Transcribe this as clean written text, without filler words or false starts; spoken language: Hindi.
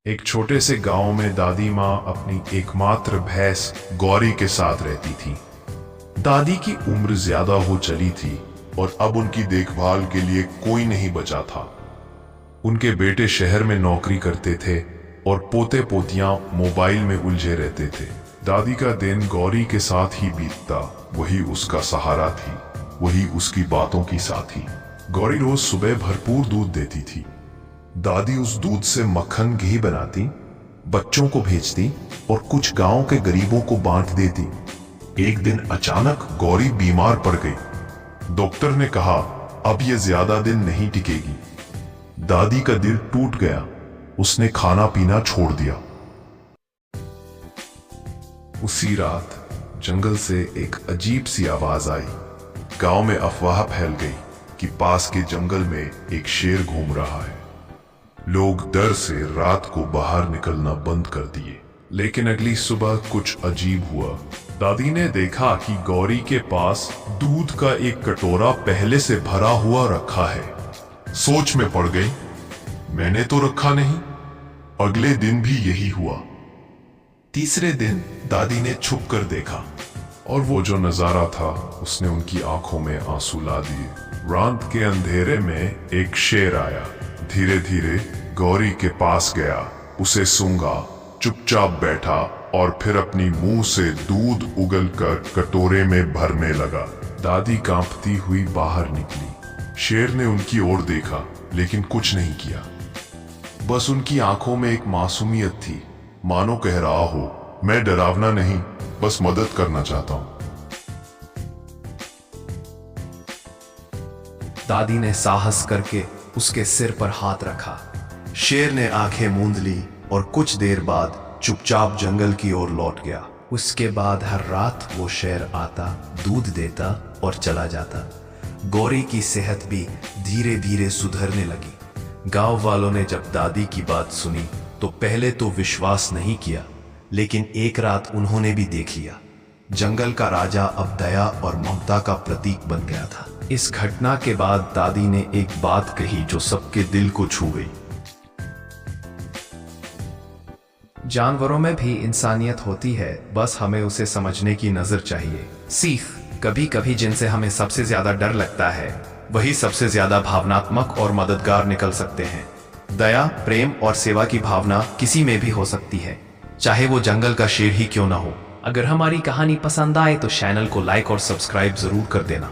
एक छोटे से गांव में दादी माँ अपनी एकमात्र भैंस गौरी के साथ रहती थी। दादी की उम्र ज्यादा हो चली थी और अब उनकी देखभाल के लिए कोई नहीं बचा था। उनके बेटे शहर में नौकरी करते थे और पोते पोतियां मोबाइल में उलझे रहते थे। दादी का दिन गौरी के साथ ही बीतता। वही उसका सहारा थी, वही उसकी बातों की साथी। गौरी रोज सुबह भरपूर दूध देती थी। दादी उस दूध से मक्खन घी बनाती, बच्चों को भेजती और कुछ गांव के गरीबों को बांट देती। एक दिन अचानक गौरी बीमार पड़ गई। डॉक्टर ने कहा अब ये ज्यादा दिन नहीं टिकेगी। दादी का दिल टूट गया। उसने खाना पीना छोड़ दिया। उसी रात जंगल से एक अजीब सी आवाज आई। गांव में अफवाह फैल गई कि पास के जंगल में एक शेर घूम रहा है। लोग डर से रात को बाहर निकलना बंद कर दिए। लेकिन अगली सुबह कुछ अजीब हुआ। दादी ने देखा कि गौरी के पास दूध का एक कटोरा पहले से भरा हुआ रखा है। सोच में पड़ गई, मैंने तो रखा नहीं। अगले दिन भी यही हुआ। तीसरे दिन दादी ने छुप कर देखा और वो जो नजारा था उसने उनकी आंखों में आंसू ला दिए। रात के अंधेरे में एक शेर आया। धीरे धीरे गौरी के पास गया, उसे सूंघा, चुपचाप बैठा और फिर अपनी मुंह से दूध उगलकर कटोरे में भरने लगा। दादी कांपती हुई बाहर निकली। शेर ने उनकी ओर देखा लेकिन कुछ नहीं किया। बस उनकी आंखों में एक मासूमियत थी, मानो कह रहा हो मैं डरावना नहीं, बस मदद करना चाहता हूं। दादी ने साहस करके उसके सिर पर हाथ रखा। शेर ने आंखें मूंद ली और कुछ देर बाद चुपचाप जंगल की ओर लौट गया। उसके बाद हर रात वो शेर आता, दूध देता और चला जाता। गौरी की सेहत भी धीरे धीरे सुधरने लगी। गांव वालों ने जब दादी की बात सुनी तो पहले तो विश्वास नहीं किया, लेकिन एक रात उन्होंने भी देख लिया। जंगल का राजा अब दया और ममता का प्रतीक बन गया था। इस घटना के बाद दादी ने एक बात कही जो सबके दिल को छू गई। जानवरों में भी इंसानियत होती है, बस हमें उसे समझने की नजर चाहिए। सीख, कभी कभी जिनसे हमें सबसे ज्यादा डर लगता है वही सबसे ज्यादा भावनात्मक और मददगार निकल सकते हैं। दया, प्रेम और सेवा की भावना किसी में भी हो सकती है, चाहे वो जंगल का शेर ही क्यों ना हो। अगर हमारी कहानी पसंद आए तो चैनल को लाइक और सब्सक्राइब जरूर कर देना।